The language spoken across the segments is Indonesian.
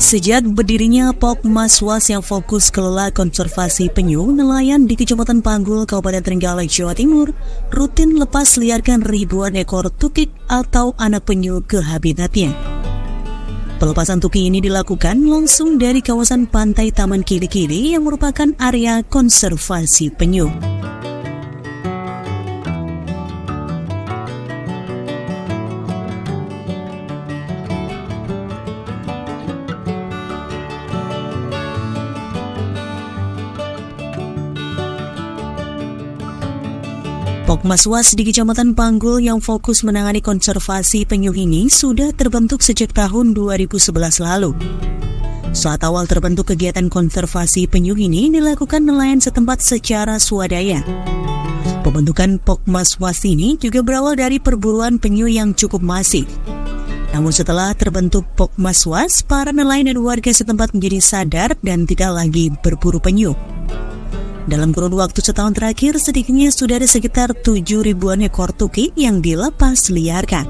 Sejak berdirinya Pokmaswas yang fokus kelola konservasi penyu, nelayan di Kecamatan Panggul, Kabupaten Trenggalek, Jawa Timur, rutin lepas liarkan ribuan ekor tukik atau anak penyu ke habitatnya. Pelepasan tukik ini dilakukan langsung dari kawasan pantai Taman Kili-Kili yang merupakan area konservasi penyu. Pokmaswas di Kecamatan Panggul yang fokus menangani konservasi penyu ini sudah terbentuk sejak tahun 2011 lalu. Saat awal terbentuk kegiatan konservasi penyu ini dilakukan nelayan setempat secara swadaya. Pembentukan Pokmaswas ini juga berawal dari perburuan penyu yang cukup masif. Namun setelah terbentuk Pokmaswas, para nelayan dan warga setempat menjadi sadar dan tidak lagi berburu penyu. Dalam kurun waktu setahun terakhir, sedikitnya sudah ada sekitar 7 ribuan ekor tukik yang dilepas liarkan.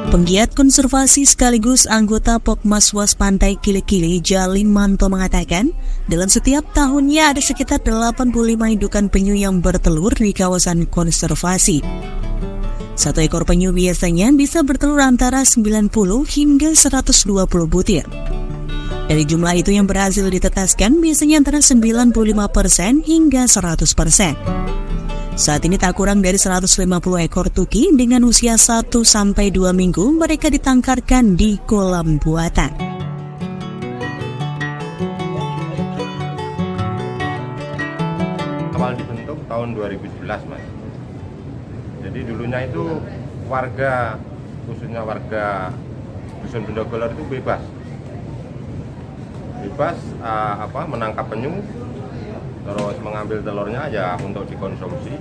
Penggiat konservasi sekaligus anggota Pokmaswas Pantai Kili-Kili, Jalin Manto mengatakan, dalam setiap tahunnya ada sekitar 85 indukan penyu yang bertelur di kawasan konservasi. Satu ekor penyu biasanya bisa bertelur antara 90 hingga 120 butir. Dari jumlah itu yang berhasil ditetaskan biasanya antara 95% hingga 100%. Saat ini tak kurang dari 150 ekor tukik dengan usia 1-2 minggu mereka ditangkarkan di kolam buatan. Awal dibentuk tahun 2011, Mas. Jadi dulunya itu warga, khususnya warga Dusun Bendogolor itu bebas menangkap penyu, terus mengambil telurnya aja untuk dikonsumsi,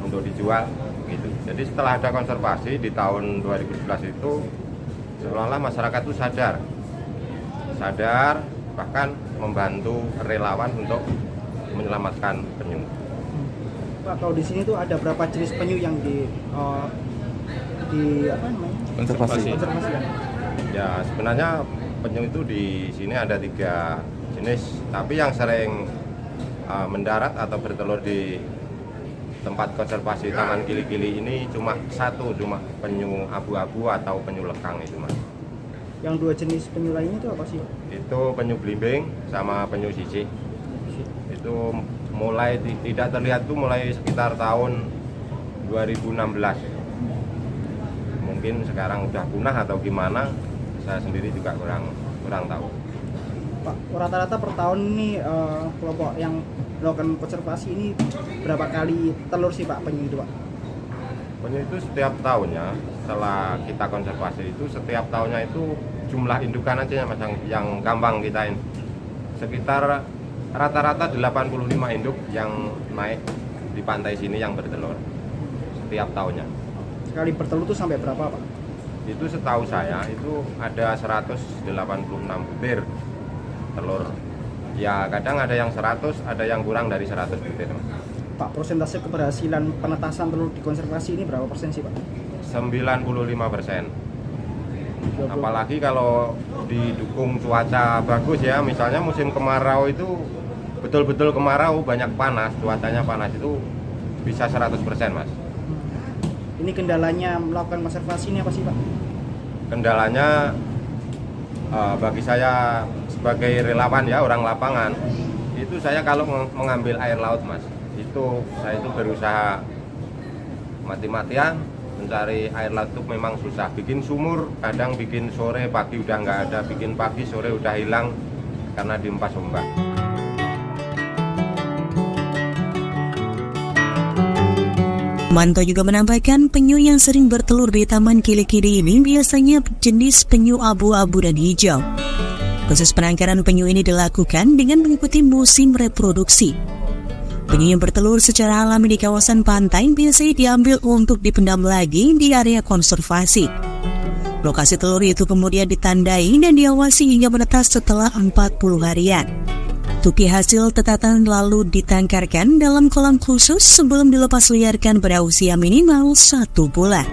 untuk dijual gitu. Jadi setelah ada konservasi di tahun 2011 itu seolah-olah masyarakat itu sadar bahkan membantu relawan untuk menyelamatkan penyu. Pak, kalau di sini tuh ada berapa jenis penyu yang konservasi? Ya sebenarnya penyu itu di sini ada 3 jenis, tapi yang sering mendarat atau bertelur di tempat konservasi Taman Kili-Kili ini cuma penyu abu-abu atau penyu lekang itu, Mas. Yang 2 jenis penyu lainnya itu apa sih? Itu penyu belimbing sama penyu sisik. Itu mulai tidak terlihat tuh mulai sekitar tahun 2016. Mungkin sekarang udah punah atau gimana? Saya sendiri juga kurang tahu. Pak, rata-rata per tahun ini kelompok yang melakukan konservasi ini berapa kali telur sih Pak penyu itu, Pak? Penyu itu setiap tahunnya setelah kita konservasi itu setiap tahunnya itu jumlah indukan aja ya, Mas, yang gampang kita ini sekitar rata-rata 85 induk yang naik di pantai sini yang bertelur setiap tahunnya. Sekali bertelur itu sampai berapa, Pak? Itu setahu saya itu ada 186 butir telur. Ya kadang ada yang 100, ada yang kurang dari 100 butir. Pak, persentase keberhasilan penetasan telur di konservasi ini berapa persen sih, Pak? 95%. Apalagi kalau didukung cuaca bagus ya, misalnya musim kemarau itu betul-betul kemarau, banyak panas, cuacanya panas itu bisa 100%, Mas. Ini kendalanya melakukan konservasi ini apa sih, Pak? Kendalanya bagi saya sebagai relawan ya, orang lapangan, itu saya kalau mengambil air laut, Mas, saya itu berusaha mati-matian mencari air laut itu memang susah. Bikin sumur, kadang bikin sore, pagi udah nggak ada, bikin pagi, sore udah hilang karena dihempas ombak. Manto juga menambahkan penyu yang sering bertelur di Taman Kili-Kili ini biasanya jenis penyu abu-abu dan hijau. Proses penangkaran penyu ini dilakukan dengan mengikuti musim reproduksi. Penyu yang bertelur secara alami di kawasan pantai biasanya diambil untuk dipendam lagi di area konservasi. Lokasi telur itu kemudian ditandai dan diawasi hingga menetas setelah 40 harian. Tukik hasil tetatan lalu ditangkarkan dalam kolam khusus sebelum dilepas liarkan pada usia minimal 1 bulan.